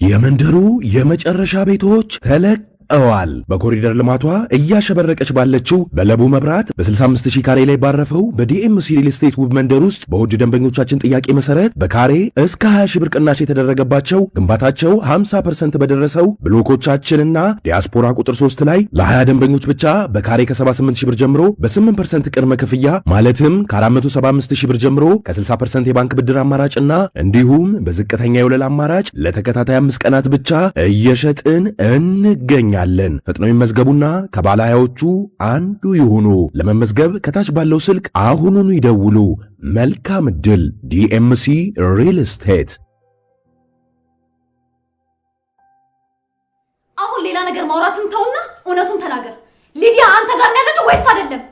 የመንደሩ የመጨረሻ ቤቶች ተለቀዋል። በኮሪደር ልማቷ እያሸበረቀች ባለችው በለቡ መብራት በ65000 ካሬ ላይ ባረፈው በዲኤምሲ ሪል ስቴት ውብ መንደር ውስጥ በውድ ደንበኞቻችን ጥያቄ መሰረት በካሬ እስከ 20000 ብር ቅናሽ የተደረገባቸው ግንባታቸው 50% በደረሰው ብሎኮቻችንና ዲያስፖራ ቁጥር 3 ላይ ለ20 ደንበኞች ብቻ በካሬ ከ78000 ብር ጀምሮ በ8% ቅድመ ክፍያ ማለትም ከ475000 ብር ጀምሮ ከ60% የባንክ ብድር አማራጭና እንዲሁም በዝቅተኛ የወለል አማራጭ ለተከታታይ 5 ቀናት ብቻ እየሸጥን እንገኛለን። ፈጥነው ይመዝገቡና ከባለሃያዎቹ አንዱ ይሁኑ። ለመመዝገብ ከታች ባለው ስልክ አሁኑኑ ይደውሉ። መልካም ዕድል። ዲኤምሲ ሪል ስቴት። አሁን ሌላ ነገር ማውራትን ተውና እውነቱን ተናገር። ሊዲያ አንተ ጋር ነው ያለችው ወይስ አይደለም?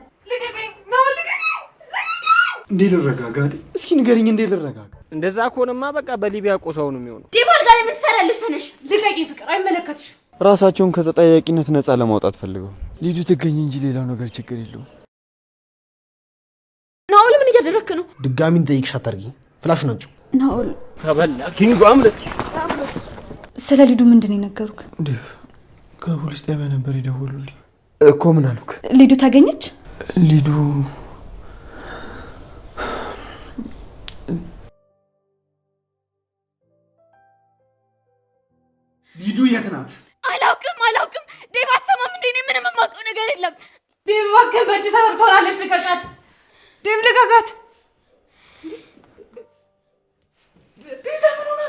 እንዴ ልረጋጋ? እስኪ ንገሪኝ፣ እንዴ ልረጋጋ? እንደዛ ከሆነማ በቃ በሊቢያ ቆሰው ነው የሚሆነው። ዲባል ጋር የምትሰራልሽ ተነሽ። ልቀቂ ፍቅር፣ አይመለከትሽ። ራሳቸውን ከተጠያቂነት ነፃ ለማውጣት ፈልገው ሊዱ ትገኝ እንጂ ሌላው ነገር ችግር የለውም። ናኦል ምን እያደረክ ነው? ድጋሚ እንጠይቅሽ አታርጊ። ፍላሹን አንቺው። ናኦል ተበላ ኪንጎ አምልጥ። ስለ ሊዱ ምንድን ነው የነገሩክ? እንዴ ከፖሊስ ጣቢያ ነበር የደወሉልኝ እኮ። ምን አሉክ? ሊዱ ታገኘች? ሊዱ ሊዱ የት ናት? አላውቅም። ዴቭ አሰማም እንዴ? እኔ ምንም የማውቀው ነገር የለም። ዴቭ እባክህ በእጅ ተመርቶናለች። ልቀቃት ዴቭ፣ ልቀቃት። ቤዛ ምን ሆነ?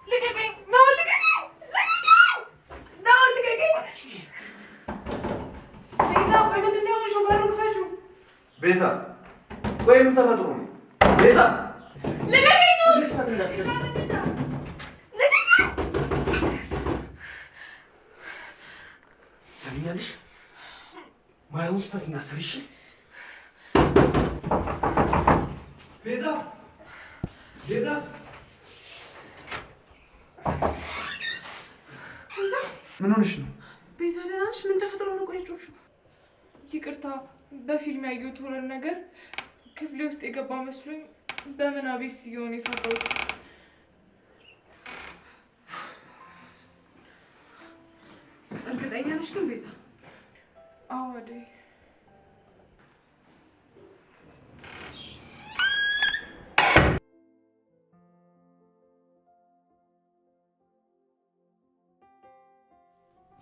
ልቀቀኝ ነው፣ ልቀቀኝ። ቤዛ ቆይ፣ ምን ተፈጥሮ ነው? ቤዛ ልቀቀኝ ነው። ሰሚኛለሽ? ማየውን ስህተት እናስብሽ። ቤዛ ምን ሆነሽ ነው? ቤዛ ደህና ነሽ? ምን ተፈጥሮ ነው? ቆይ ጮሽ። ይቅርታ፣ በፊልም ያየሁት ሆነ ነገር ክፍሌ ውስጥ የገባ መስሎኝ በምናቤ ሲሆን የፈራሁት። እርግጠኛ ነሽ ግን ቤዛ? አዎ አደይ።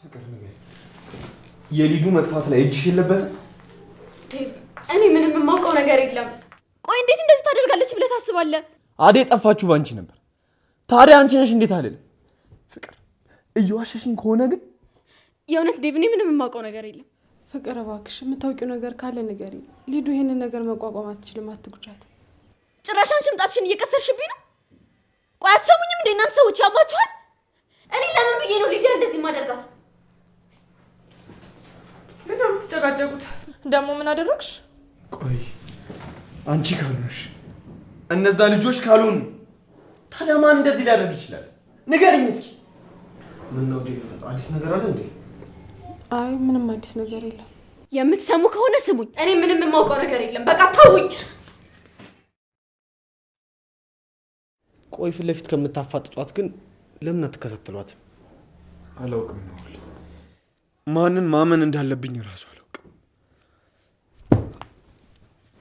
ፍቅር ነገር የሊዱ መጥፋት ላይ እጅሽ የለበትም? እኔ ምንም የማውቀው ነገር የለም። ቆይ እንዴት እንደዚህ ታደርጋለች ብለህ ታስባለህ? አዴ ጠፋችሁ ባንቺ ነበር። ታዲያ አንቺ ነሽ እንዴት አለልኝ? ፍቅር እየዋሸሽኝ ከሆነ ግን የእውነት ዴቭ፣ እኔ ምንም የማውቀው ነገር የለም። ፍቅር እባክሽ የምታውቂው ነገር ካለ ንገሪኝ። ሊዱ ይሄንን ነገር መቋቋም አትችልም፣ አትጉጃት። ጭራሽ አንቺ ምጣትሽን እየቀሰርሽብኝ ነው። ቆይ አትሰሙኝም እንዴ እናንተ ሰዎች? ያሟችኋል። እኔ ለምን ብዬ ነው ሊዲያ እንደዚህ ማደርጋት? ምን ነው የምትጨቃጨቁት? ደግሞ ምን አደረግሽ? ቆይ አንቺ ካልሆንሽ እነዛ ልጆች ካልሆኑ ታዲያ ማን እንደዚህ ሊያደርግ ይችላል? ንገሪኝ እስኪ። ምን ነው ዴቭ፣ አዲስ ነገር አለ እንዴ? አይ ምንም አዲስ ነገር የለም። የምትሰሙ ከሆነ ስሙኝ። እኔ ምንም የማውቀው ነገር የለም። በቃ ተውኝ። ቆይ ፊት ለፊት ከምታፋጥጧት ግን ለምን አትከታተሏትም? አላውቅም ነው ማንን ማመን እንዳለብኝ እራሱ አላውቅም።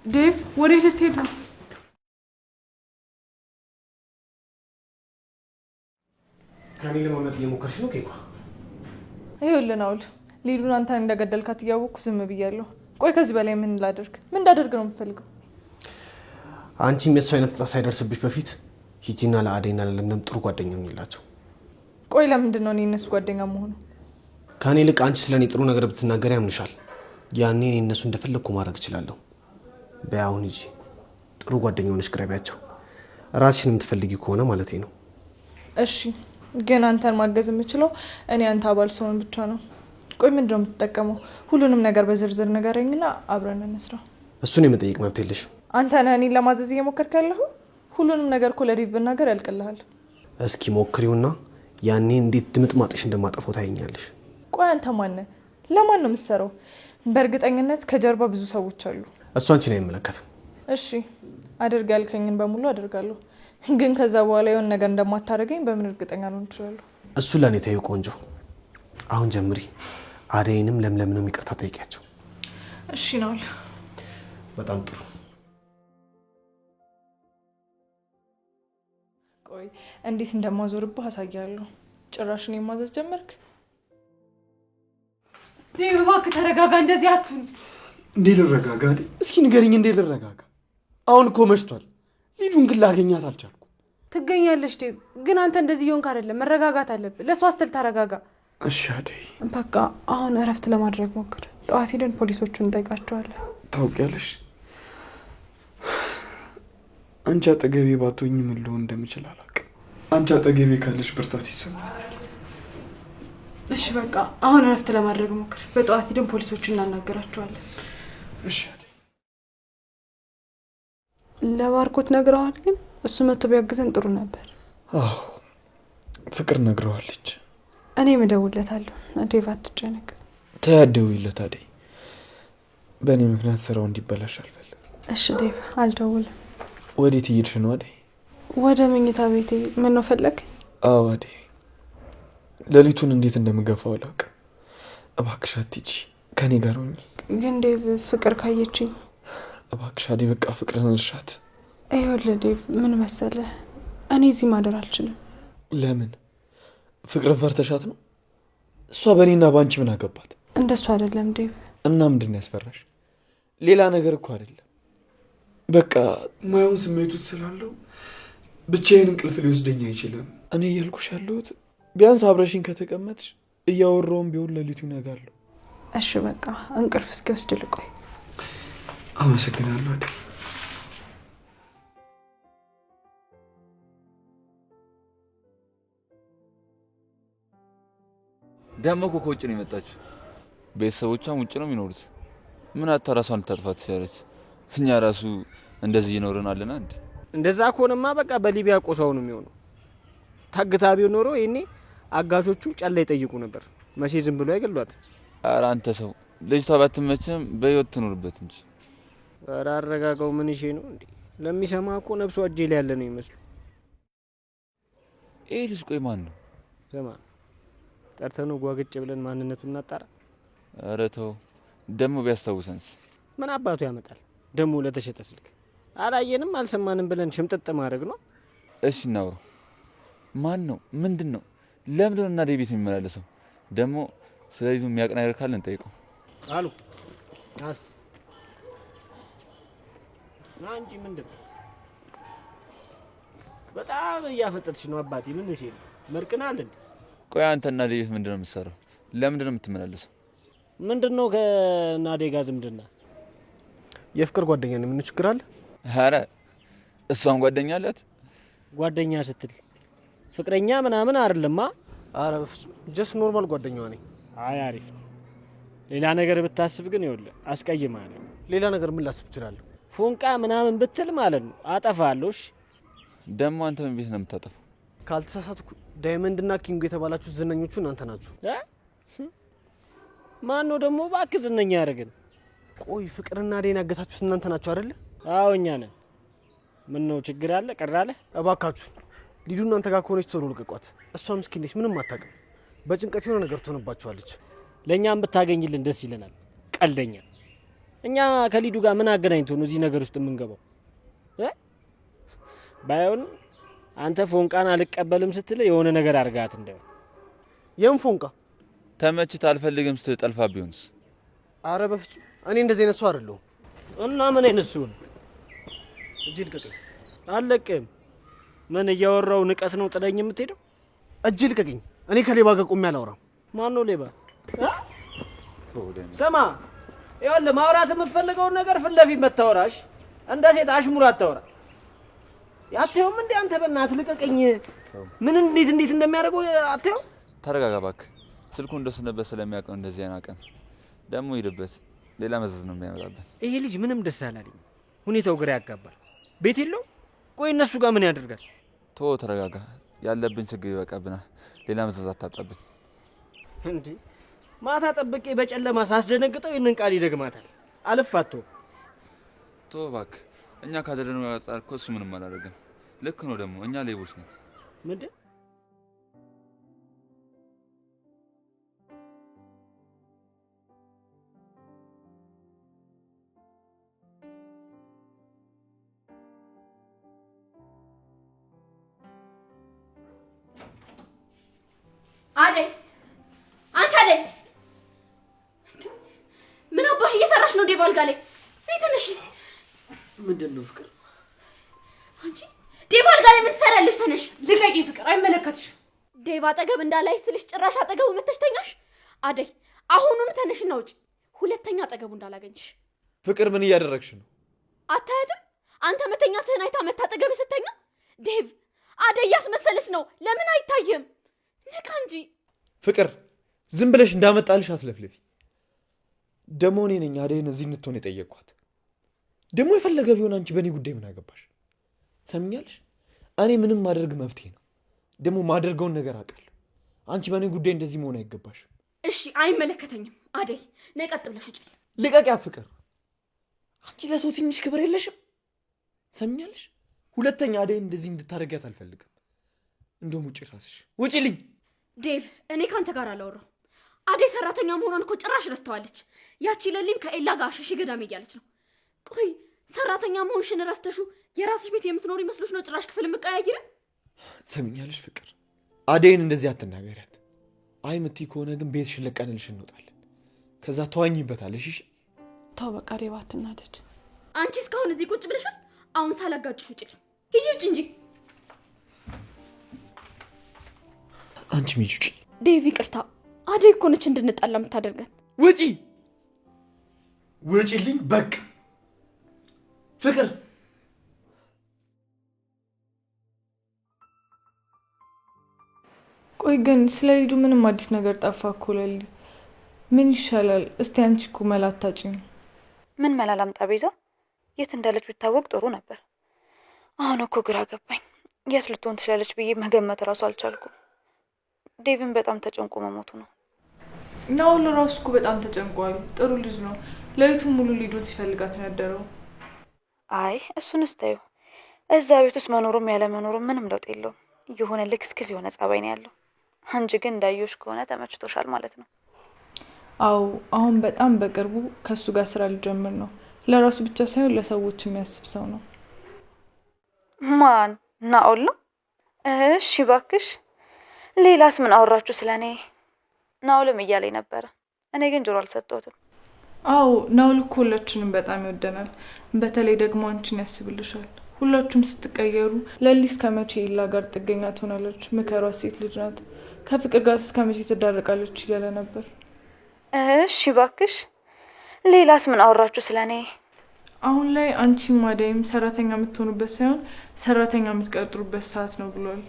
ዴቭ ወዴት ልትሄድ ነው? ከኔ ለማመጥ እየሞከርሽ ነው ኬኳ? ይኸውልህ ናኦል፣ ሊዱን አንተን እንደገደልካት እያወቅኩ ዝም ብያለሁ። ቆይ ከዚህ በላይ ምን ላደርግ? ምን እንዳደርግ ነው የምትፈልገው? አንቺም የእሱ አይነት እጣ ሳይደርስብሽ በፊት ሂጂና ለአደይና ለለምለም ጥሩ ጓደኛ ሆኝላቸው። ቆይ ለምንድን ነው እኔ እነሱ ጓደኛ መሆኑ? ከኔ ልቅ አንቺ ስለኔ ጥሩ ነገር ብትናገር ያምንሻል። ያኔ እኔ እነሱ እንደፈለግኩ ማድረግ እችላለሁ። በያሁን ሂጂ፣ ጥሩ ጓደኛ ሆነሽ ቅረቢያቸው። ራስሽን የምትፈልጊ ከሆነ ማለት ነው። እሺ፣ ግን አንተን ማገዝ የምችለው እኔ አንተ አባል ስሆን ብቻ ነው። ቆይ ምንድን ነው የምትጠቀመው? ሁሉንም ነገር በዝርዝር ንገረኝና አብረን እንስራ። እሱን የመጠየቅ መብት የለሽም። አንተ ነህ እኔን ለማዘዝ እየሞከርክ ያለሁ። ሁሉንም ነገር እኮ ለዴቭ ብናገር ያልቅልሃል። እስኪ ሞክሪውና ያኔ እንዴት ድምጥማጥሽ እንደማጠፋው ታይኛለሽ። ቆይ አንተ ማን ነህ? ለማን ነው የምትሰራው? በእርግጠኝነት ከጀርባ ብዙ ሰዎች አሉ። እሱ አንቺን አይመለከትም። እሺ አድርግ ያልከኝን በሙሉ አደርጋለሁ፣ ግን ከዛ በኋላ የሆነ ነገር እንደማታደርገኝ በምን እርግጠኛ ልሆን እችላለሁ? እሱ ለኔ ተይው ቆንጆ። አሁን ጀምሪ። አደይንም ለምለምንም ይቅርታ ጠይቂያቸው። እሺ ነው። በጣም ጥሩ። ቆይ እንዴት እንደማዞርብህ አሳያለሁ። ጭራሽ እኔን ማዘዝ ጀመርክ? ዴቭ እባክህ ተረጋጋ፣ እንደዚህ አትሁን። እንዴ ልረጋጋ? እስኪ ንገሪኝ፣ እንዴ ልረጋጋ? አሁን እኮ መሽቷል። ሊዱን ግን ላገኛት አልቻልኩም። ትገኛለሽ ዴቭ፣ ግን አንተ እንደዚህ እየሆንክ አይደለም፣ መረጋጋት አለብህ። ለሷ ስትል ተረጋጋ። እሺ አደይ፣ በቃ አሁን እረፍት ለማድረግ ሞክር። ጠዋት ሄደን ፖሊሶቹን እንጠይቃቸዋለን። ታውቂያለሽ፣ አንቺ አጠገቤ ባትሆኝ ምን ልሆን እንደምችል አላውቅም። አንቺ አጠገቤ ካለሽ ብርታት ይሰማል። እሺ በቃ አሁን እረፍት ለማድረግ ሞክር። በጠዋት ሄደን ፖሊሶቹን እናናገራቸዋለን። እሺ አደይ። ለባርኮት ነግረዋል? ግን እሱ መጥቶ ቢያግዘን ጥሩ ነበር። አዎ ፍቅር ነግረዋለች። እኔ እደውልለታለሁ። ዴቭ አትጨነቅ። ተያደውይለት አደይ። በእኔ ምክንያት ስራው እንዲበላሽ አልፈልግም። እሺ ዴቭ አልደውልም። ወዴት እየሄድሽ ነው አደይ? ወደ መኝታ ቤቴ። ምን ነው ፈለግ? አዎ አደይ፣ ሌሊቱን እንዴት እንደምገፋው አላውቅም። እባክሽ አትሂጂ፣ ከኔ ጋር ሆኚ። ግን ዴቭ ፍቅር ካየችኝ። እባክሽ አደይ፣ በቃ ፍቅርን እርሻት። ይኸውልህ ዴቭ፣ ምን መሰለህ፣ እኔ እዚህ ማደር አልችልም። ለምን? ፍቅርን ፈርተሻት ነው? እሷ በእኔና በአንቺ ምን አገባት? እንደሱ አይደለም ዴቭ። እና ምንድን ነው ያስፈራሽ? ሌላ ነገር እኮ አይደለም። በቃ ማየውን ስሜቱት ስላለው ብቻዬን እንቅልፍ ሊወስደኝ አይችልም። እኔ እያልኩሽ ያለሁት ቢያንስ አብረሽኝ ከተቀመጥሽ እያወራውን ቢሆን ሌሊቱ ይነጋለሁ። እሺ በቃ እንቅልፍ እስኪወስድ ልቆይ። አመሰግናለሁ አደይ። ደግሞ እኮ ከውጭ ነው የመጣችው። ቤተሰቦቿም ውጭ ነው የሚኖሩት። ምን አታ ራሷን ልታጥፋት ትችላለች? እኛ ራሱ እንደዚህ እየኖርን አለና እንዴ? እንደዛ ከሆነማ በቃ በሊቢያ ቆሳው ነው የሚሆነው። ታግታ ቢሆን ኖሮ ይሄኔ አጋቾቹ ጨላ ይጠይቁ ነበር። መቼ ዝም ብሎ አይገሏት። ኧረ አንተ ሰው፣ ልጅቷ ባትመችም በህይወት ትኖርበት እንጂ። ኧረ አረጋጋው። ምን ይሄ ነው እንዴ? ለሚሰማ እኮ ነብሷ እጄ ላይ ያለ ነው ይመስሉ። ይሄ ልጅ ቆይ ማን ነው? ስማ፣ ጠርተነው ጓግጭ ብለን ማንነቱን እናጣራ። ኧረ ተው፣ ደግሞ ቢያስታውሰንስ? ምን አባቱ ያመጣል ደግሞ ለተሸጠ ስልክ። አላየንም አልሰማንም ብለን ሽምጥጥ ማድረግ ነው። እሺ እናውራ። ማን ነው? ምንድን ነው? ለምንድን ነው እናቴ ቤት የሚመላለሰው? ደግሞ ስለ ልጁ የሚያውቅ ነገር ካለ እንጠይቀው። አሉ አስ አንቺ ምንድን ነው በጣም እያፈጠጥሽ ነው አባቴ? ምን ነው ሲል መርቅናል እንዴ? ቆይ አንተ እናቴ ቤት ምንድን ነው የምትሰራው? ለምንድን ነው የምትመላለሰው? ምንድነው ከናዴ ጋር ዝምድና? የፍቅር ጓደኛ ነው። ምን ችግር አለ? ኧረ እሷም ጓደኛ አላት። ጓደኛ ስትል ፍቅረኛ ምናምን አይደለማ? አረ በፍጹም ጀስት ኖርማል ጓደኛዋ ነኝ። አይ አሪፍ። ሌላ ነገር ብታስብ ግን ይኸውልህ አስቀይማለሁ። ሌላ ነገር ምን ላስብ እችላለሁ? ፎንቃ ምናምን ብትል ማለት ነው አጠፋለሁ። እሺ ደግሞ አንተ ምን ቤት ነው የምታጠፋው? ካልተሳሳትኩ ዳይመንድ እና ኪንግ የተባላችሁ ዝነኞቹ እናንተ ናችሁ። ማን ነው ደግሞ እባክህ ዝነኛ ያደርገን? ቆይ ፍቅርና አደይን ያገታችሁት እናንተ ናችሁ አይደለ? አዎ እኛ ነን። ምን ነው ችግር አለ? ቀር አለ? እባካችሁ ሊዱ እናንተ ጋር ከሆነች ቶሎ ልቀቋት። እሷ ምስኪን ነች፣ ምንም አታውቅም። በጭንቀት የሆነ ነገር ትሆንባችኋለች። ለእኛም ብታገኝልን ደስ ይለናል። ቀልደኛ። እኛ ከሊዱ ጋር ምን አገናኝቶ ነው እዚህ ነገር ውስጥ የምንገባው? ባይሆን አንተ ፎንቃን አልቀበልም ስትል የሆነ ነገር አርጋት እንደው። የምን ፎንቃ? ተመችታ አልፈልግም ስትል ጠልፋ ቢሆንስ? አረ በፍጹም እኔ እንደዚህ አይነት ሰው አይደለሁም። እና ምን አይነት ሰው ነው? እጅ ልቀቀኝ። አልለቅም። ምን እያወራው ንቀት ነው ጥለኝ የምትሄደው? እጅ ልቀቀኝ። እኔ ከሌባ ጋር ቆሜ አላወራም። ማን ነው ሌባ? ስማ ይኸውልህ፣ ማውራት የምትፈልገውን ነገር ፊት ለፊት መታወራሽ። እንደ ሴት አሽሙር አታወራ። አትየውም እንዴ አንተ? በእናትህ ልቀቀኝ። ምን እንዴት እንደሚያደርገው አትየው? ተረጋጋ እባክህ። ስልኩ እንደወሰነበት ስለሚያውቅ ነው እንደዚህ አይናቀን። ደግሞ ሂድበት፣ ሌላ መዘዝ ነው የሚያመጣበት። ይሄ ልጅ ምንም ደስ አላለኝ። ሁኔታው ግራ ያጋባል። ቤት የለው። ቆይ እነሱ ጋር ምን ያደርጋል? ተረጋጋ። ያለብን ችግር ይበቃብናል። ሌላ መዘዝ አታጣብን። እንዴ ማታ ጠብቄ በጨለማ ሳስደነግጠው ይህንን ቃል ይደግማታል። አልፋቶ ቶ እባክህ፣ እኛ ካደረግነው አንጻር እኮ እሱ ምንም አላደረገም። ልክ ነው ደግሞ እኛ ሌቦች ነን። ምንድን አደይ፣ አንቺ አደይ፣ ምን አባሽ እየሰራሽ ነው? ዴቭ አልጋ ላይ ነይ ተነሽ። ምንድን ነው ፍቅር? አንቺ ዴቭ አልጋ ላይ ምን ትሰሪያለሽ? ተነሽ። ልቀቂ ፍቅር፣ አይመለከትሽም። ዴቭ አጠገብ እንዳላይ ስልሽ ጭራሽ አጠገቡ መተሽ ተኛሽ። አደይ አሁኑን ተነሽና ውጪ፣ ሁለተኛ አጠገቡ እንዳላገኝሽ። ፍቅር ምን እያደረግሽ ነው? አታያትም? አንተ መተኛትህን አይታ መታጠገብ ስተኛ። ዴቭ አደይ እያስመሰለች ነው። ለምን አይታየም? ንቃ እንጂ ፍቅር። ዝም ብለሽ እንዳመጣልሽ አትለፍልፊ። ደሞ እኔ ነኝ አደይን እዚህ እንድትሆን የጠየቅኳት። ደግሞ የፈለገ ቢሆን አንቺ በእኔ ጉዳይ ምን አገባሽ? ሰምኛለሽ? እኔ ምንም ማድረግ መብቴ ነው። ደግሞ ማደርገውን ነገር አውቃለሁ። አንቺ በእኔ ጉዳይ እንደዚህ መሆን አይገባሽም። እሺ አይመለከተኝም። አደይ ነይ ቀጥ ብለሽ ውጪ። ልቀቂያት ፍቅር። አንቺ ለሰው ትንሽ ክብር የለሽም። ሰምኛለሽ? ሁለተኛ አደይን እንደዚህ እንድታደርጊያት አልፈልግም። እንደውም ውጪ፣ ራስሽ ውጪልኝ። ዴቭ እኔ ካንተ ጋር አላወራሁ። አደይ ሰራተኛ መሆኗን እኮ ጭራሽ ረስተዋለች። ያቺ ለሊም ከኤላ ጋር ሸሽ ገዳሜ እያለች ነው። ቆይ ሰራተኛ መሆንሽን ረስተሹ የራስሽ ቤት የምትኖር ይመስሎሽ ነው ጭራሽ ክፍል የምቀያይር? ሰምኛለሽ ፍቅር፣ አደይን እንደዚህ አትናገሪያት። አይ ምትይ ከሆነ ግን ቤትሽን ለቀንልሽ እንወጣለን። ከዛ ተዋኝበታለሽ። እሺ ተው በቃ ዴቭ አትናደድ። አንቺ እስካሁን እዚህ ቁጭ ብለሻል። አሁን ሳላጋጭሽ ውጪልኝ። ሂጂ ውጪ እንጂ። አንቺ ሂጂ ውጪ። ዴቭ ይቅርታ፣ አደይ እኮ ነች እንድንጣላ የምታደርገን። ውጪ፣ ውጪልኝ በቃ ፍቅር። ቆይ ግን ስለ ሊዱ ምንም አዲስ ነገር ጠፋ እኮ ለሊ። ምን ይሻላል? እስቲ አንቺ እኮ መላ አታጭኝ። ምን መላ ላምጣ ቤዛ? የት እንዳለች ቢታወቅ ጥሩ ነበር። አሁን እኮ ግራ ገባኝ። የት ልትሆን ትችላለች ብዬ መገመት እራሱ አልቻልኩም። ዴቭን በጣም ተጨንቆ መሞቱ ነው። ናውል ራሱ እኮ በጣም ተጨንቋል። ጥሩ ልጅ ነው። ሌሊቱን ሙሉ ሊዱን ሲፈልጋት ነው ያደረው። አይ እሱን እስታዩ። እዛ ቤት ውስጥ መኖሩም ያለ መኖሩም ምንም ለውጥ የለውም። የሆነ ልክስክስ የሆነ ጸባይ ነው ያለው። አንቺ ግን እንዳየሽ ከሆነ ተመችቶሻል ማለት ነው። አዎ አሁን በጣም በቅርቡ ከሱ ጋር ስራ ሊጀምር ነው። ለራሱ ብቻ ሳይሆን ለሰዎች የሚያስብ ሰው ነው። ማን? ናኦል ነው? እሺ እባክሽ። ሌላስ ምን አወራችሁ ስለኔ? ናኦልም እያለኝ ነበረ። እኔ ግን ጆሮ አልሰጠሁትም። አዎ ናኦል እኮ ሁላችንም በጣም ይወደናል። በተለይ ደግሞ አንቺን ያስብልሻል። ሁላችሁም ስትቀየሩ ለሊ እስከ መቼ ኤላ ጋር ጥገኛ ትሆናለች? ምከሯት፣ ሴት ልጅ ናት። ከፍቅር ጋር እስከ መቼ ትዳረቃለች እያለ ነበር። እሺ እባክሽ። ሌላስ ምን አወራችሁ ስለኔ? አሁን ላይ አንቺም አደይም ሰራተኛ የምትሆኑበት ሳይሆን ሰራተኛ የምትቀጥሩበት ሰዓት ነው ብሏል።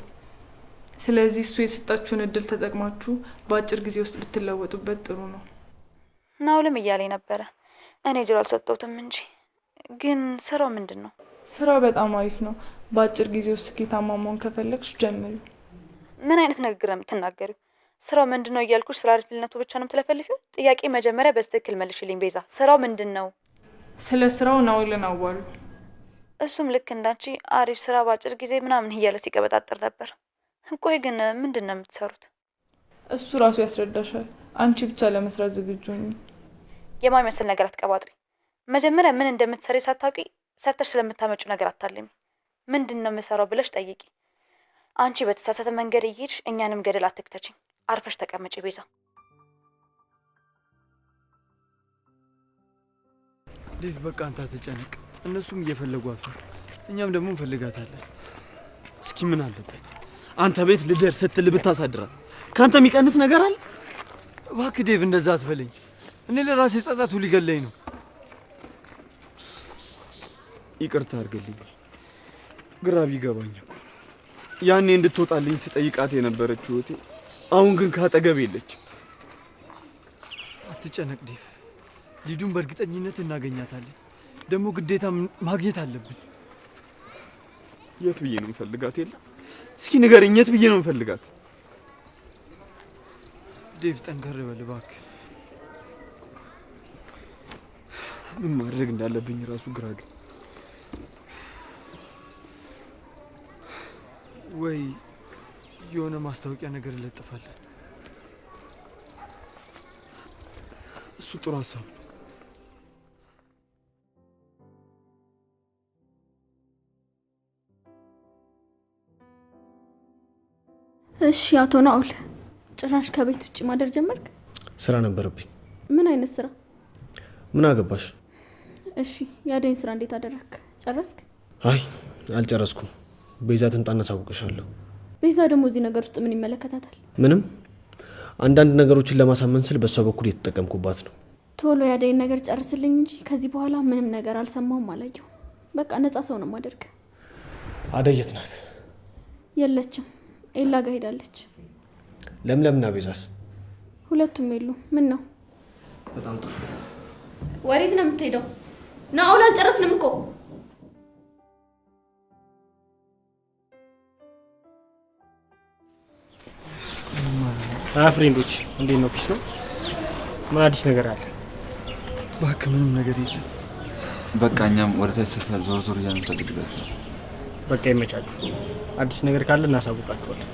ስለዚህ እሱ የሰጣችሁን እድል ተጠቅማችሁ በአጭር ጊዜ ውስጥ ብትለወጡበት ጥሩ ነው። ናኦልም እያለኝ ነበረ። እኔ ጆሮ አልሰጠሁትም እንጂ። ግን ስራው ምንድን ነው? ስራው በጣም አሪፍ ነው። በአጭር ጊዜ ውስጥ ስኬታማ መሆን ከፈለግሽ ጀምሪ። ምን አይነት ንግግር ነው የምትናገሪው? ስራው ምንድን ነው እያልኩሽ ስለ አሪፍነቱ ብቻ ነው የምትለፈልፊው? ጥያቄ መጀመሪያ በትክክል መልሽልኝ ቤዛ። ስራው ምንድን ነው? ስለ ስራው ናኦልን አዋሉ። እሱም ልክ እንዳንቺ አሪፍ ስራ በአጭር ጊዜ ምናምን እያለ ሲቀበጣጥር ነበር። ቆይ ግን ምንድን ነው የምትሰሩት? እሱ ራሱ ያስረዳሻል። አንቺ ብቻ ለመስራት ዝግጁ ሁኚ። የማይመስል ነገር አትቀባጥሪ። መጀመሪያ ምን እንደምትሰሪ ሳታውቂ ሰርተሽ ስለምታመጪው ነገር አታልሚ። ምንድን ነው የምሰራው ብለሽ ጠይቂ። አንቺ በተሳሳተ መንገድ እየሄድሽ እኛንም ገደል አትክተችኝ። አርፈሽ ተቀመጪ ቤዛ። ዴቭ በቃ አንተ አትጨነቅ። እነሱም እየፈለጓት ነው፣ እኛም ደግሞ እንፈልጋታለን። እስኪ ምን አለበት አንተ ቤት ልደርስ ስትል ብታሳድራት? ከአንተ የሚቀንስ ነገር አለ? እባክህ ዴቭ እንደዛ አትበለኝ። እኔ ለራሴ ጸጸቱ ሊገለኝ ነው። ይቅርታ አድርግልኝ። ግራ ቢገባኝ እኮ ያኔ እንድትወጣልኝ ስጠይቃት የነበረችው እህቴ አሁን ግን ካጠገብ የለችም። አትጨነቅ ዴቭ፣ ሊዱን በእርግጠኝነት እናገኛታለን። ደግሞ ግዴታ ማግኘት አለብን። የት ብዬ ነው የምፈልጋት? የለም እስኪ ንገረኝ፣ የት ብዬ ነው የምፈልጋት? ዴቭ ጠንከር በል እባክህ። ምን ማድረግ እንዳለብኝ ራሱ ግራ ገባኝ። ወይ የሆነ ማስታወቂያ ነገር እንለጥፋለን። እሱ ጥሩ ሀሳብ። እሺ አቶ ናኦል፣ ጭራሽ ከቤት ውጭ ማደር ጀመርክ? ስራ ነበረብኝ። ምን አይነት ስራ? ምን አገባሽ? እሺ ያደኝ ስራ እንዴት አደረክ? ጨረስክ? አይ አልጨረስኩም። ቤዛ ትምጣና ሳውቅሻለሁ። ቤዛ ደግሞ እዚህ ነገር ውስጥ ምን ይመለከታታል? ምንም። አንዳንድ ነገሮችን ለማሳመን ስል በሷ በኩል የተጠቀምኩባት ነው። ቶሎ ያደይን ነገር ጨርስልኝ እንጂ ከዚህ በኋላ ምንም ነገር አልሰማሁም አላየሁ። በቃ ነፃ ሰው ነው ማደርግ። አደይ የት ናት? የለችም። ኤላ ጋር ሄዳለች። ለምለምና ቤዛስ? ሁለቱም የሉ። ምን ነው? በጣም ጥሩ። ወዴት ነው የምትሄደው? ናኦል አልጨረስንም እኮ። ፍሬንዶች እንዴት ነው? ፒስ ነው? ምን አዲስ ነገር አለ? እባክህ ምንም ነገር የለም። በቃ እኛም ወደ ታች ሰፈር ዞር ዞር እያልን እንፈልግላችሁ። በቃ ይመቻችሁ። አዲስ ነገር ካለ እናሳውቃችኋለን።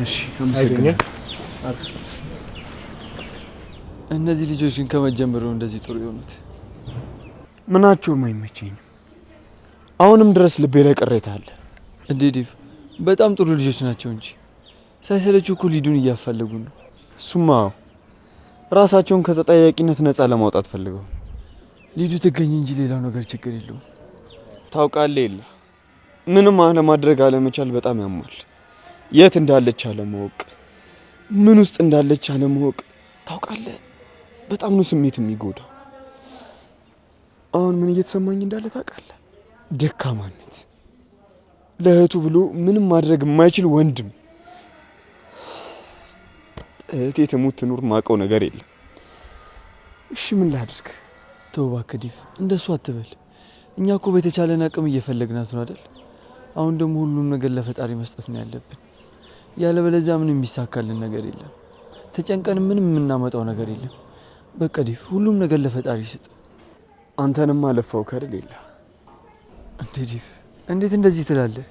እሺ አመሰግናለሁ። እነዚህ ልጆች ግን ከመጀመሩ እንደዚህ ጥሩ የሆኑት ምናቸውም አይመቸኝም። አሁንም ድረስ ልቤ ላይ ቅሬታ አለ። እንዴ ዴቭ፣ በጣም ጥሩ ልጆች ናቸው እንጂ ሳይሰለቹ እኮ ሊዱን እያፈለጉ ነው። እሱማ ራሳቸውን ከተጠያቂነት ነፃ ለማውጣት ፈልገው። ሊዱ ትገኝ እንጂ ሌላው ነገር ችግር የለውም። ታውቃለህ የለ ምንም አለማድረግ አለመቻል በጣም ያማል። የት እንዳለች አለማወቅ፣ ምን ውስጥ እንዳለች አለማወቅ ታውቃለህ በጣም ነው ስሜት የሚጎዳው። አሁን ምን እየተሰማኝ እንዳለ ታውቃለህ? ደካማነት፣ ለእህቱ ብሎ ምንም ማድረግ የማይችል ወንድም። እህቴ ትሙት ትኑር ማውቀው ነገር የለም። እሺ ምን ላድርግ? ተው እባክህ ዴቭ፣ እንደሱ አትበል። እኛ እኮ በተቻለን አቅም እየፈለግናት ነው አይደል? አሁን ደግሞ ሁሉም ነገር ለፈጣሪ መስጠት ነው ያለብን። ያለበለዚያ ምንም የሚሳካልን ነገር የለም። ተጨንቀን ምንም የምናመጣው ነገር የለም። በቃ ዴቭ፣ ሁሉም ነገር ለፈጣሪ ስጥ። አንተንም አለፋው ከርል የለ እንዴ ዴቭ፣ እንዴት እንደዚህ ትላለህ?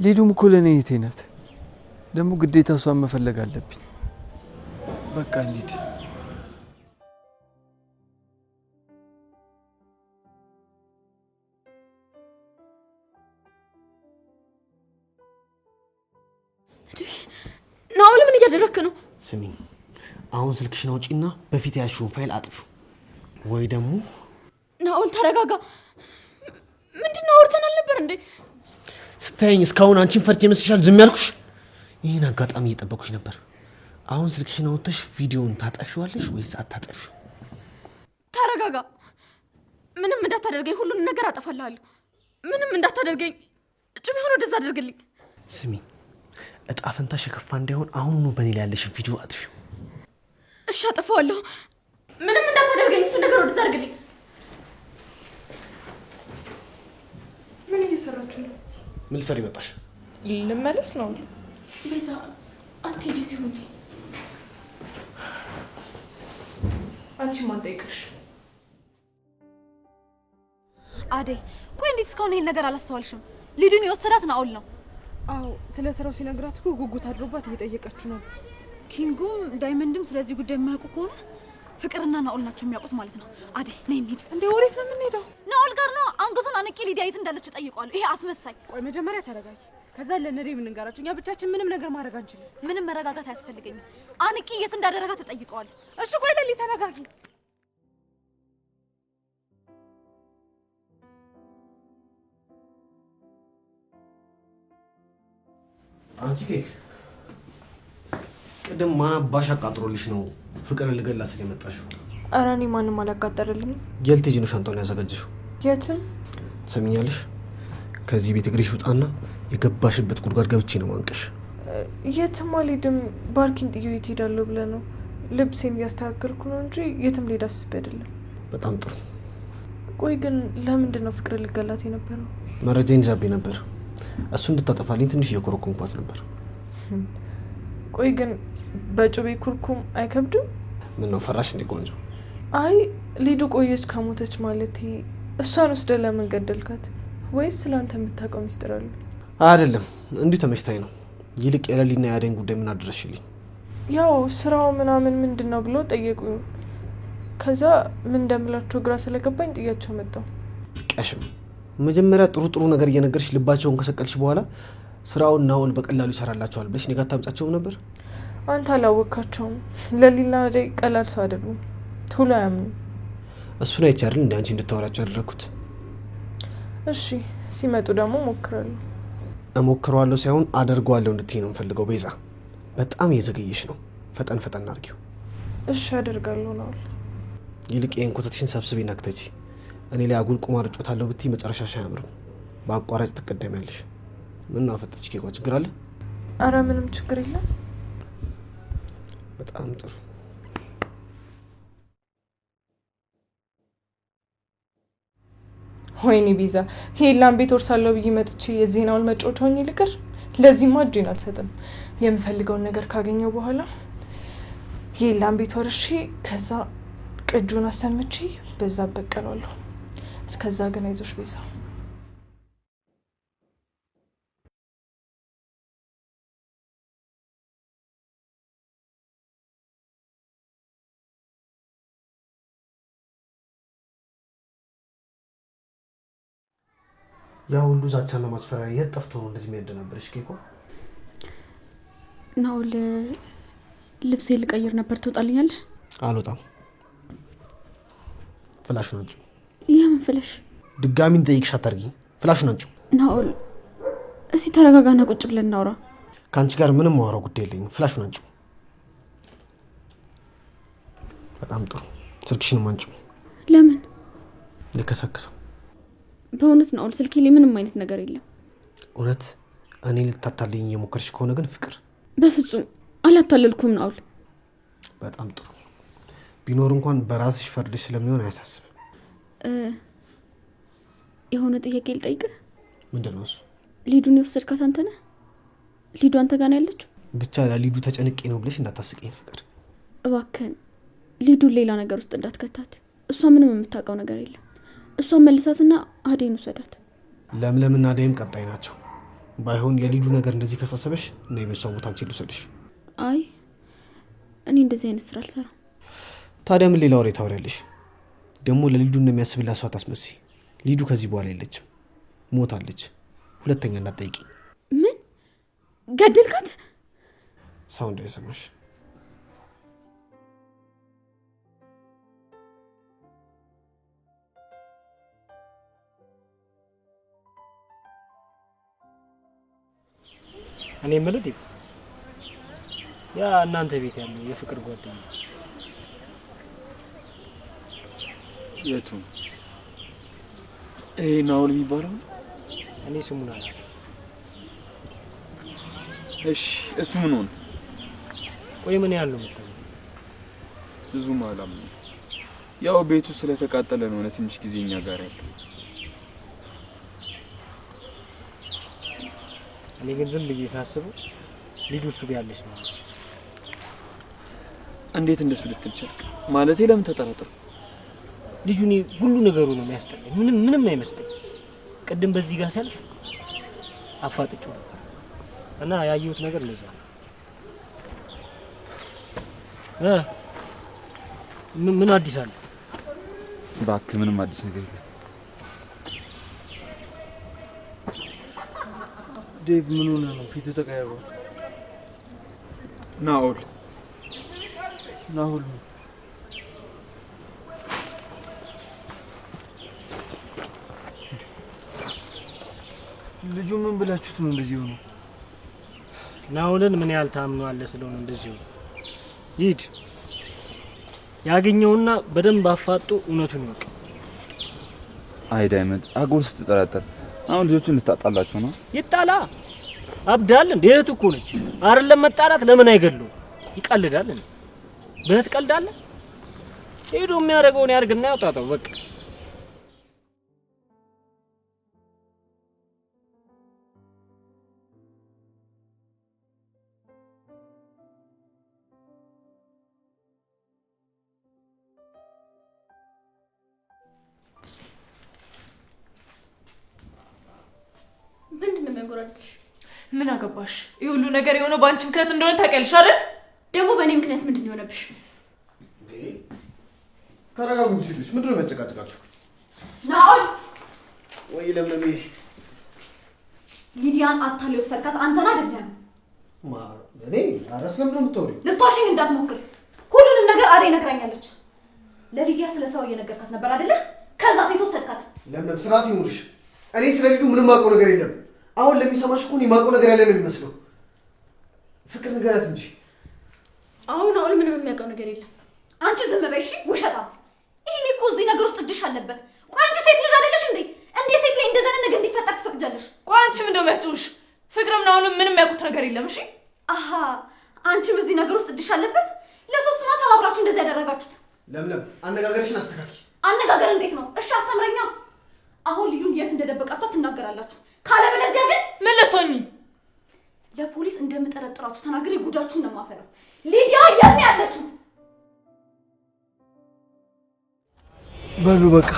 ሊዱም እኮ ለእኔ እህቴ ናት። ደግሞ ግዴታ እሷን መፈለግ አለብኝ። በቃ እንሂድ። ናኦል ምን እያደረክ ነው? ስሚኝ፣ አሁን ስልክሽን አውጪና በፊት ያልሽውን ፋይል አጥፊው። ወይ ደግሞ ናኦል ተረጋጋ። ምንድነው? አውርተናል ነበር እንዴ? ስታይኝ እስካሁን አንቺን ፈርቼ መስልሻል ዝም ያልኩሽ? ይህን አጋጣሚ እየጠበኩሽ ነበር። አሁን ስልክሽን አውጥተሽ ቪዲዮውን ታጠፊዋለሽ ወይስ አታጠፊው? ተረጋጋ። ምንም እንዳታደርገኝ፣ ሁሉንም ነገር አጠፋልሃለሁ። ምንም እንዳታደርገኝ። ጭም ሆኖ ወደዛ አድርግልኝ። ስሚኝ፣ እጣ ፈንታሽ የከፋ እንዳይሆን አሁኑ በኔ ላይ ያለሽ ቪዲዮ አጥፊው። እሺ አጠፋዋለሁ። ምንም እንዳታደርገኝ፣ እሱ ነገር ወደዛ አድርግልኝ። ምን እየሰራችሁ ነው? ምን ልትሰሪ መጣሽ? ልመለስ ነው። ቤዛ አትሄጂ ሲሆን አንቺ ማን ጠይቀሽ? አደይ ቆይ፣ እንዴት እስካሁን ይሄን ነገር አላስተዋልሽም? ሊዱን የወሰዳት ናኦል ነው። አዎ ስለ ስራው ሲነግራት እኮ ጉጉት አድሮባት እየጠየቀችው ነው። ኪንጉም ዳይመንድም ስለዚህ ጉዳይ የማያውቁ ከሆነ ፍቅርና ናኦል ናቸው የሚያውቁት ማለት ነው። አደይ ነይ እንሂድ። እንዴ ወዴት ነው የምንሄደው? ናኦል ጋር ነው። አንገቱን አንቄ ሊዲያ የት እንዳለች ጠይቀዋለሁ። ይሄ አስመሳይ። ቆይ መጀመሪያ ተረጋጊ፣ ከዛ ለነዴ የምንንገራቸው። እኛ ብቻችን ምንም ነገር ማድረግ አንችልም። ምንም መረጋጋት አያስፈልገኝም። አንቄ የት እንዳደረጋት ተጠይቀዋለሁ። እሺ ቆይ ለሊ ተረጋጊ። አንቺ ኬክ ቅድም ማባሽ አቃጥሮልሽ ነው ፍቅር ልገላ ስለመጣሽው? ኧረ እኔ ማንም አላቃጠረልኝም። የልቴ ነው ሻንጣውን ያዘጋጀሽው? የትም ትሰሚኛለሽ? ከዚህ ቤት እግሬሽ ውጣና የገባሽበት ጉድጓድ ገብቼ ነው ማንቀሽ። የትም አልሄድም። ባርኪን ጥዬው የት ሄዳለሁ ብለህ ነው? ልብሴን እያስተካከልኩ ነው እንጂ የትም ልሄድ አስቤ አይደለም። በጣም ጥሩ። ቆይ ግን ለምንድን ነው ፍቅር ልገላት የነበረው? መረጃ ይዛቤ ነበር። እሱ እንድታጠፋልኝ ትንሽ እየኮረኮምኳት ነበር። ቆይ ግን በጩቤ ኩርኩም አይከብድም? ምን ነው ፈራሽ እንዴ ቆንጆ? አይ ሊዱ ቆየች ከሞተች ማለት እሷን ወስደህ ለምን ገደልካት? ወይስ ስላንተ የምታውቀው ሚስጥር አለ? አይደለም እንዲሁ ተመችታኝ ነው። ይልቅ የሌሊና የአደን ጉዳይ ምን አደረሽልኝ? ያው ስራው ምናምን ምንድነው ብሎ ጠየቁኝ። ከዛ ምን እንደምላቸው ግራ ስለገባኝ ጥያቸው መጣሁ። ቀሽም መጀመሪያ ጥሩ ነገር እየነገርሽ ልባቸውን ከሰቀልሽ በኋላ ስራውን ናውል በቀላሉ ይሰራላቸዋል ብለሽ እኔ ጋር ታምጫቸውም ነበር። አንተ አላወቃቸውም። ለሊና አደይ ቀላል ሰው አይደሉም። ቶሎ አያምኑ። እሱን አይቼ አይደል እንደ አንቺ እንድታወራቸው ያደረኩት። እሺ ሲመጡ ደግሞ ሞክራለሁ። እሞክረዋለሁ ሳይሆን አደርገዋለሁ እንድትይ ነው የምፈልገው። ቤዛ በጣም እየዘገየሽ ነው። ፈጠን አድርጊው። እሺ አደርጋለሁ ነው። ይልቅ ይሄን ኮተትሽን ሰብስቤና ክተቺ። እኔ ላይ አጉል ቁማር እጮታለሁ ብትይ መጨረሻሽ አያምርም። በአቋራጭ ትቀደሚያለሽ። ምን አፈጠች? ኬኳ ችግር አለ? አረ ምንም ችግር የለም። በጣም ጥሩ። ወይኔ ቤዛ ሄላን ቤት ወርሳለሁ ብዬ መጥቼ የዜናውን መጫወት ሆኜ ልቀር። ለዚህማ እጄን አልሰጥም። የምፈልገውን ነገር ካገኘው በኋላ ሄላን ቤት ወርሼ ከዛ ቅጁን አሰምቼ በዛ በቀላለሁ። እስከዛ ግን አይዞሽ ቤዛ። ያ ሁሉ ዛቻና ማስፈራሪያ የት ጠፍቶ ነው እንደዚህ የሚያደናብርሽ? ኬኮ ናውል ልብሴ ልቀይር ነበር። ትወጣልኛለህ? አልወጣም። ፍላሹን አንቺ። የምን ፍላሽ? ድጋሚ እንጠይቅሽ አታርጊኝ። ፍላሹን አንቺ። ናውል እስቲ ተረጋጋና ቁጭ ብለን እናውራ። ከአንቺ ጋር ምንም ማውራው ጉዳይ የለኝም። ፍላሹን አንቺ። በጣም ጥሩ። ስልክሽንም አንቺ። ለምን? ልከሰክሰው። በእውነት ናውል ስልኬ ላይ ምንም አይነት ነገር የለም። እውነት? እኔ ልታታልኝ እየሞከርሽ ከሆነ ግን ፍቅር። በፍጹም አላታለልኩም ናውል። በጣም ጥሩ። ቢኖር እንኳን በራስሽ ፈርድሽ ስለሚሆን አያሳስብም። የሆነ ጥያቄ ልጠይቅህ። ምንድን ነው እሱ? ሊዱን የወሰድካት አንተ ነህ? ሊዱ አንተ ጋር ነው ያለችው? ብቻ ለሊዱ ተጨንቄ ነው ብለሽ እንዳታስቀኝ ፍቅር። እባክህን ሊዱን ሌላ ነገር ውስጥ እንዳትከታት። እሷ ምንም የምታውቀው ነገር የለም። እሷን መልሳትና አደይን ውሰዳት። ለምለምና አደይም ቀጣይ ናቸው። ባይሆን የሊዱ ነገር እንደዚህ ከሳሰበሽ እና የቤተሰብ ቦታ አንቺ ልውሰድሽ። አይ እኔ እንደዚህ አይነት ስራ አልሰራም። ታዲያ ምን ሌላ ወሬ ታወሪያለሽ? ደግሞ ለሊዱ እንደሚያስብላት ሰው አታስመስይ። ሊዱ ከዚህ በኋላ የለችም፣ ሞታለች። ሁለተኛ እንዳትጠይቂ። ምን ገደልካት? ሰው እንዳይሰማሽ። እኔ የምልህ ያ እናንተ ቤት ያለው የፍቅር ጓደኛ የቱ? ይሄ ናውል የሚባለው? እኔ ስሙን አላውቅም። እሺ እሱ ምን ሆነ? ቆይ ምን ያለው መጣው? ብዙም አላምንም። ያው ቤቱ ስለተቃጠለ ነው ለትንሽ ጊዜ እኛ ጋር ያለው። እኔ ግን ዝም ብዬ ሳስበው ሊዱ እሱ ጋር ያለች ነው። እንዴት እንደሱ ልትል ቻልክ? ማለቴ ለምን ተጠራጠርኩ? ልጁ እኔ ሁሉ ነገሩ ነው የሚያስጠላኝ። ምንም አይመስለኝ። ቅድም በዚህ ጋር ሲያልፍ አፋጥጬው ነበር እና ያየሁት ነገር ለዛ ምን አዲስ አለ? እባክህ ምንም አዲስ ነገር የለም። ዴቭ ምን ሆነ ነው ፊቱ ተቀያየረ? ናውል ልጁ ምን ብላችሁት ነው እንደዚህ ሆኖ? ናውልን ምን ያህል ታምነዋለህ ስለሆነ እንደዚህ ሆኖ? ይድ ያገኘውና በደንብ አፋጦ እውነቱን ይወቅ። አይ ዳይመንድ አጎል ስትጠራጠር አሁን ልጆቹን ልታጣላችሁ ነው? ይጣላ አብዳል እንዴ? እህት እኮ ነች አይደለም? መጣላት ለምን አይገድለው? ይቀልዳል እንዴ? በእህት ቀልዳለ? ሄዶ የሚያደርገውን ያርግና ያውጣጣው በቃ። የሚያንጎራልሽ? ምን አገባሽ? ይህ ሁሉ ነገር የሆነው በአንቺ ምክንያት እንደሆነ ታውቂያለሽ አይደል? ደግሞ በእኔ ምክንያት ምንድን ነው የሆነብሽ? ተረጋጉ ሴቶች፣ ምንድን ነው የሚያጨቃጭቃችሁ? ናኦል ወይ ለምለም ሊዲያን አታሌ ወሰድካት አንተን አይደለም? እኔ አረስ ለምንድን ነው የምታወሪው? ልትዋሽኝ እንዳትሞክር። ሁሉንም ነገር አደይ ነግራኛለች። ለሊዲያ ስለ ሰው እየነገርካት ነበር አይደለ? ከዛ ሴት ወሰድካት። ለምለም ስርዓት ይኑርሽ። እኔ ስለ ሊዱ ምንም ማውቀው ነገር የለም። አሁን ለሚሰማሽ እኮ እኔ ማውቀው ነገር ያለ ነው የሚመስለው። ፍቅር ንገራት እንጂ። አሁን ምንም የሚያውቀው ነገር የለም። አንቺ ዝም በይ እሺ። ውሸታም። ይሄኔ እኮ እዚህ ነገር ውስጥ እድሽ አለበት። ቆይ አንቺ ሴት ልጅ አይደለሽ እንዴ? እንዴት ሴት ላይ እንደዛ ነገር እንዲፈጠር ትፈቅጃለሽ? ቆይ አንቺ ምንድን ነው የሚያስጨውሽ? ፍቅርም ነው ምንም የሚያውቁት ነገር የለም። እሺ አሃ፣ አንቺም እዚህ ነገር ውስጥ እድሽ አለበት። ለሶስት ናት ተባብራችሁ እንደዚህ ያደረጋችሁት። ለምለም አነጋገርሽን አስተካኪ። አነጋገር እንዴት ነው? እሺ አስተምረኛ። አሁን ልዩን የት እንደደበቃችሁ ትናገራላችሁ። ካለበለዚያ ግን ምን ልትሆኚ? ለፖሊስ እንደምጠረጥራችሁ ተናግሬ ጉዳችሁን ነው የማፈራው። ሊዲያ የት ነው ያለችው? በሉ በቃ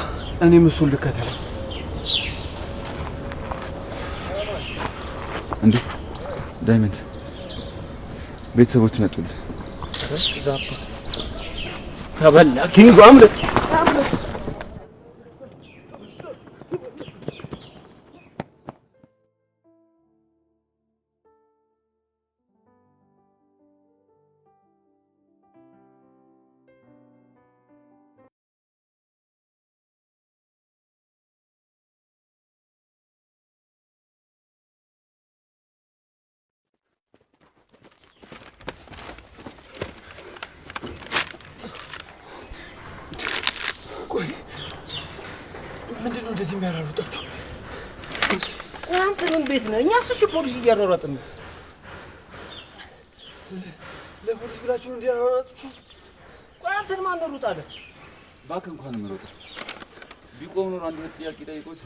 እኔም እሱን ልከተል። እንዴ ዳይመንድ ቤተሰቦች መጡልህ። ተበላ ኪንጎ አምልጥ። ቆይ ምንድን ነው እንደዚህ የሚያራሩጣችሁ? አንተ ምን ቤት ነህ? እኛስ እሺ ፖሊስ እያሯሯጥን ነው። ለፖሊስ ብላችሁ እንዲያራራጣችሁ? ቆይ አንተን ማን ነው ሩጥ አለ? እባክህ እንኳን ምሮጥ ቢቆም ኖሮ አንድ ሁለት ጥያቄ ጠይቆት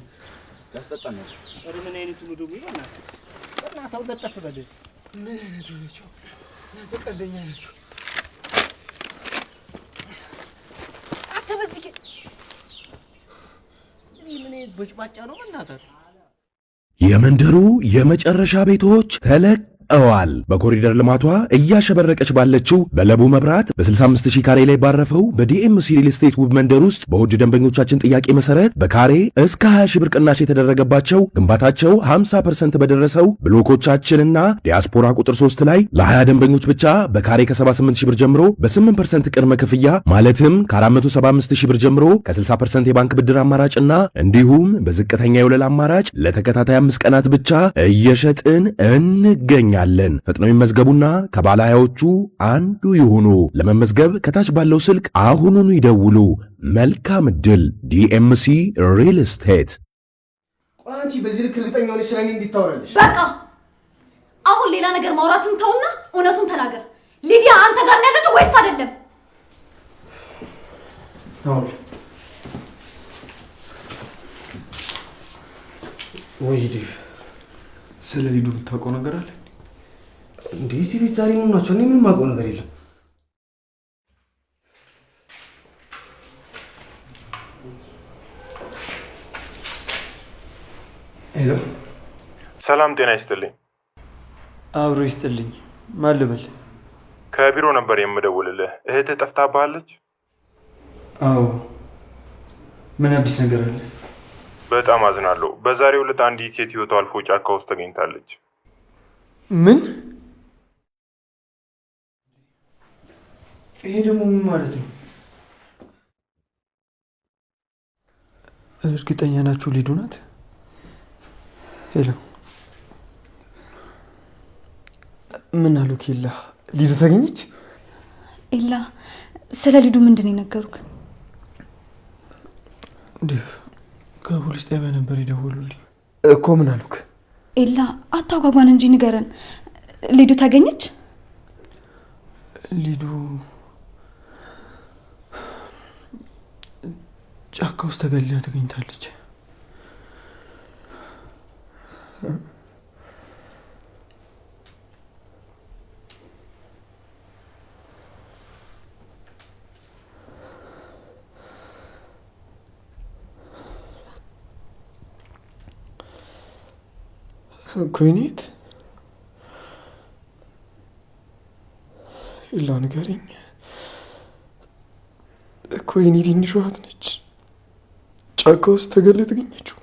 ያስጠጣን ነበር። ኧረ ምን አይነቱ ነው ደግሞ? በእናትህ አሁን ለጠፍ በል። ምን አይነቱ ናቸው? እናንተ ቀልደኛ ናቸው። አንተ በዚህ ምን አይነት በጭባጫ ነው በእናትህ? የመንደሩ የመጨረሻ ቤቶች ተለቀዋል። በኮሪደር ልማቷ እያሸበረቀች ባለችው በለቡ መብራት በ65000 ካሬ ላይ ባረፈው በዲኤምሲ ሪል ስቴት ውብ መንደር ውስጥ በውድ ደንበኞቻችን ጥያቄ መሰረት በካሬ እስከ 20 ሺህ ብር ቅናሽ የተደረገባቸው ግንባታቸው 50% በደረሰው ብሎኮቻችንና ዲያስፖራ ቁጥር 3 ላይ ለ20 ደንበኞች ብቻ በካሬ ከ78000 ብር ጀምሮ በ8% ቅድመ ክፍያ ማለትም ከ475000 ብር ጀምሮ ከ60% የባንክ ብድር አማራጭና እንዲሁም በዝቅተኛ የወለል አማራጭ ለተከታታይ 5 ቀናት ብቻ እየሸጥን እንገኛለን። ፈጥነው ይመዝገቡና ከባለ ሃያዎቹ አንዱ ይሁኑ። ለመመዝገብ ከታች ባለው ስልክ አሁኑኑ ይደውሉ። መልካም ዕድል። ዲኤምሲ ሪል ስቴት። ቆይ አንቺ በዚህ ልክ እርግጠኛ ሆነሽ ስለኔ እንዴት ታወራለሽ? በቃ አሁን ሌላ ነገር ማውራትን ተውና እውነቱን ተናገር። ሊዲያ አንተ ጋር ነው ያለችው ወይስ አይደለም? አሁን ወይ ዲፍ ስለ ሊዱ የምታውቀው ነገር አለ እንዴ? እዚህ ቤት ዛሬ ምን ናቸው? እኔ ምንም የማውቀው ነገር የለም። ሄሎ፣ ሰላም ጤና ይስጥልኝ። አብሮ ይስጥልኝ። ማን ልበል? ከቢሮ ነበር የምደውልልህ። እህትህ ጠፍታብሃለች? አዎ። ምን አዲስ ነገር አለ? በጣም አዝናለሁ። በዛሬው ዕለት አንዲት ሴት ህይወቷ አልፎ ጫካ ውስጥ ተገኝታለች። ምን? ይሄ ደግሞ ምን ማለት ነው? እርግጠኛ ናችሁ ሊዱ ናት? ሄሎ፣ ምን አሉ? ኬላ ሊዱ ተገኘች? ኤላ፣ ስለ ሊዱ ምንድን ነው የነገሩክ? ዴቭ ከፖሊስ ጣቢያ ነበር የደወሉልኝ እኮ። ምን አሉክ? ኤላ፣ አታጓጓን እንጂ ንገረን። ሊዱ ተገኘች? ሊዱ ጫካ ውስጥ ተገላ ተገኝታለች። ኮይኔት ኤላ ንገረኝ። ኮይኔት ትንሿ እህት ነች። ጫካ ውስጥ ተገላ የተገኘችው።